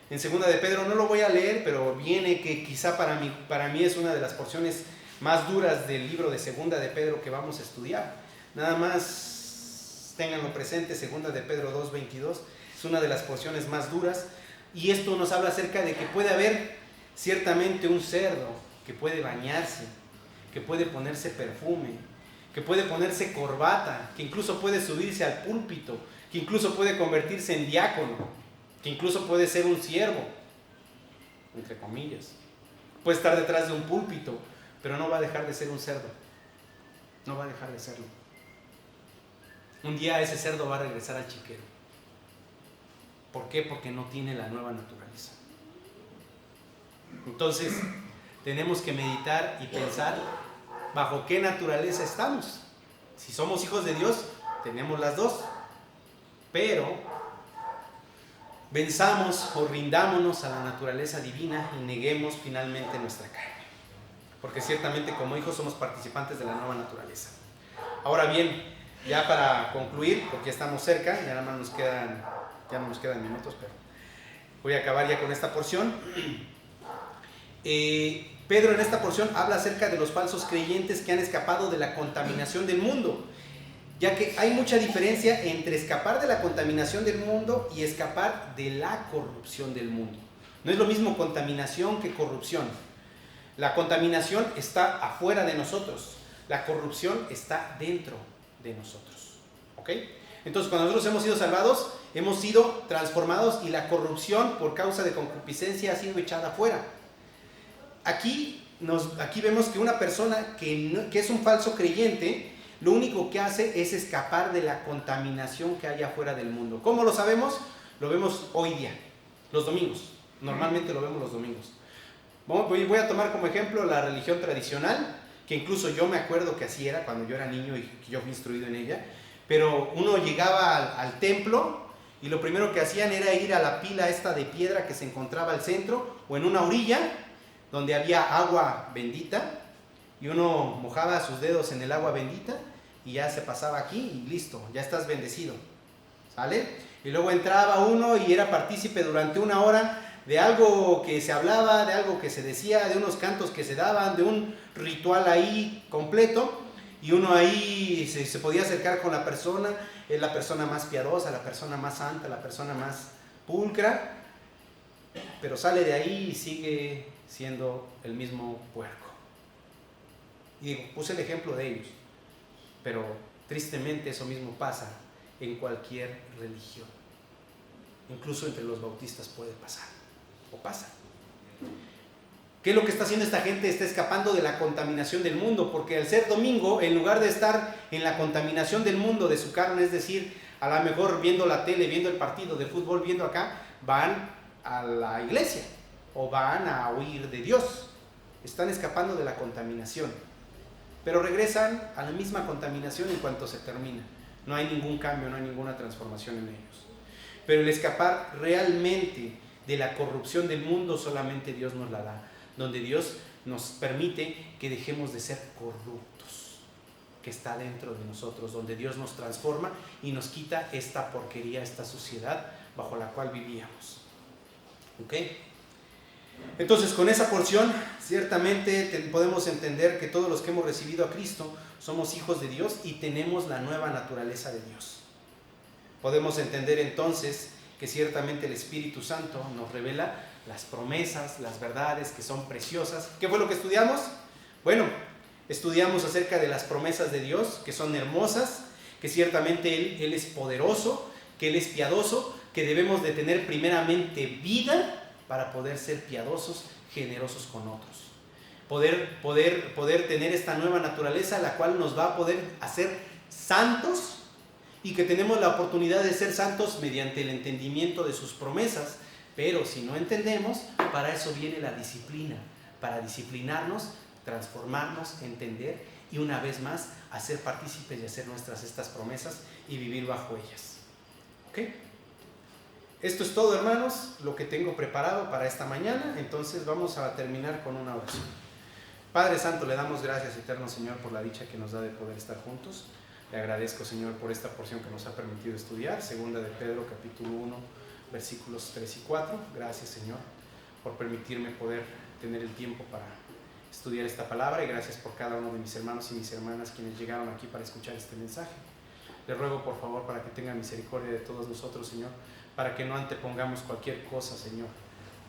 En 2 de Pedro no lo voy a leer, pero viene que quizá para mí es una de las porciones más duras del libro de 2 de Pedro que vamos a estudiar. Nada más ténganlo presente, 2 de Pedro 2:22 es una de las porciones más duras. Y esto nos habla acerca de que puede haber ciertamente un cerdo que puede bañarse, que puede ponerse perfume, que puede ponerse corbata, que incluso puede subirse al púlpito, que incluso puede convertirse en diácono, que incluso puede ser un siervo, entre comillas. Puede estar detrás de un púlpito, pero no va a dejar de ser un cerdo. No va a dejar de serlo. Un día ese cerdo va a regresar al chiquero. ¿Por qué? Porque no tiene la nueva naturaleza. Entonces, tenemos que meditar y pensar bajo qué naturaleza estamos. Si somos hijos de Dios, tenemos las dos. Pero venzamos o rindámonos a la naturaleza divina y neguemos finalmente nuestra carne. Porque ciertamente como hijos somos participantes de la nueva naturaleza. Ahora bien, ya para concluir, porque ya estamos cerca, ya nada más ya no nos quedan minutos, pero voy a acabar ya con esta porción. Pedro en esta porción habla acerca de los falsos creyentes que han escapado de la contaminación del mundo, ya que hay mucha diferencia entre escapar de la contaminación del mundo y escapar de la corrupción del mundo. No es lo mismo contaminación que corrupción. La contaminación está afuera de nosotros, la corrupción está dentro de nosotros. ¿Ok? Entonces, cuando nosotros hemos sido salvados, hemos sido transformados y la corrupción por causa de concupiscencia ha sido echada afuera. Aquí vemos que una persona que es un falso creyente, lo único que hace es escapar de la contaminación que hay afuera del mundo. ¿Cómo lo sabemos? Lo vemos hoy día, los domingos. Normalmente lo vemos los domingos. Voy a tomar como ejemplo la religión tradicional, que incluso yo me acuerdo que así era cuando yo era niño y que yo fui instruido en ella. Pero uno llegaba al templo y lo primero que hacían era ir a la pila esta de piedra que se encontraba al centro o en una orilla donde había agua bendita y uno mojaba sus dedos en el agua bendita y ya se pasaba aquí y listo, ya estás bendecido, ¿sale? Y luego entraba uno y era partícipe durante una hora de algo que se hablaba, de algo que se decía, de unos cantos que se daban, de un ritual ahí completo. Y uno ahí se podía acercar con la persona, es la persona más piadosa, la persona más santa, la persona más pulcra, pero sale de ahí y sigue siendo el mismo puerco. Y digo, puse el ejemplo de ellos, pero tristemente eso mismo pasa en cualquier religión. Incluso entre los bautistas puede pasar, o pasa. ¿Qué es lo que está haciendo esta gente? Está escapando de la contaminación del mundo, porque al ser domingo, en lugar de estar en la contaminación del mundo de su carne, es decir, a lo mejor viendo la tele, viendo el partido de fútbol, viendo acá, van a la iglesia o van a oír de Dios. Están escapando de la contaminación, pero regresan a la misma contaminación en cuanto se termina. No hay ningún cambio, no hay ninguna transformación en ellos. Pero el escapar realmente de la corrupción del mundo solamente Dios nos la da, donde Dios nos permite que dejemos de ser corruptos, que está dentro de nosotros, donde Dios nos transforma y nos quita esta porquería, esta suciedad bajo la cual vivíamos. ¿Ok? Entonces, con esa porción, ciertamente podemos entender que todos los que hemos recibido a Cristo somos hijos de Dios y tenemos la nueva naturaleza de Dios. Podemos entender entonces que ciertamente el Espíritu Santo nos revela las promesas, las verdades que son preciosas. ¿Qué fue lo que estudiamos? Bueno, estudiamos acerca de las promesas de Dios, que son hermosas, que ciertamente Él es poderoso, que Él es piadoso, que debemos de tener primeramente vida para poder ser piadosos, generosos con otros. Poder tener esta nueva naturaleza, la cual nos va a poder hacer santos, y que tenemos la oportunidad de ser santos mediante el entendimiento de sus promesas. Pero si no entendemos, para eso viene la disciplina, para disciplinarnos, transformarnos, entender y una vez más hacer partícipes y hacer nuestras estas promesas y vivir bajo ellas. ¿Ok? Esto es todo, hermanos, lo que tengo preparado para esta mañana. Entonces vamos a terminar con una oración. Padre Santo, le damos gracias, eterno Señor, por la dicha que nos da de poder estar juntos. Le agradezco, Señor, por esta porción que nos ha permitido estudiar, segunda de Pedro, capítulo 1, versículos 3 y 4. Gracias, Señor, por permitirme poder tener el tiempo para estudiar esta palabra, y gracias por cada uno de mis hermanos y mis hermanas quienes llegaron aquí para escuchar este mensaje. Le ruego, por favor, para que tenga misericordia de todos nosotros, Señor, para que no antepongamos cualquier cosa, Señor,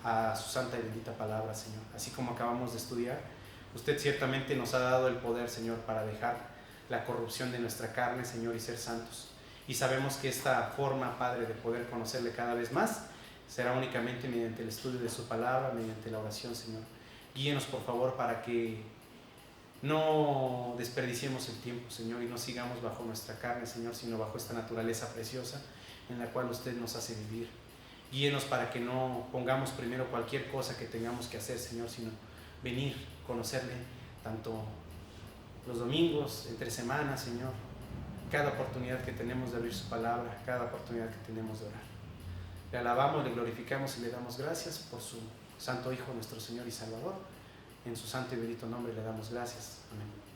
a su santa y bendita palabra, Señor. Así como acabamos de estudiar, usted ciertamente nos ha dado el poder, Señor, para dejar la corrupción de nuestra carne, Señor, y ser santos. Y sabemos que esta forma, Padre, de poder conocerle cada vez más será únicamente mediante el estudio de su palabra, mediante la oración, Señor. Guíenos, por favor, para que no desperdiciemos el tiempo, Señor, y no sigamos bajo nuestra carne, Señor, sino bajo esta naturaleza preciosa en la cual usted nos hace vivir. Guíenos para que no pongamos primero cualquier cosa que tengamos que hacer, Señor, sino venir, conocerle tanto los domingos, entre semanas, Señor, cada oportunidad que tenemos de abrir su palabra, cada oportunidad que tenemos de orar. Le alabamos, le glorificamos y le damos gracias por su santo Hijo, nuestro Señor y Salvador. En su santo y bendito nombre le damos gracias. Amén.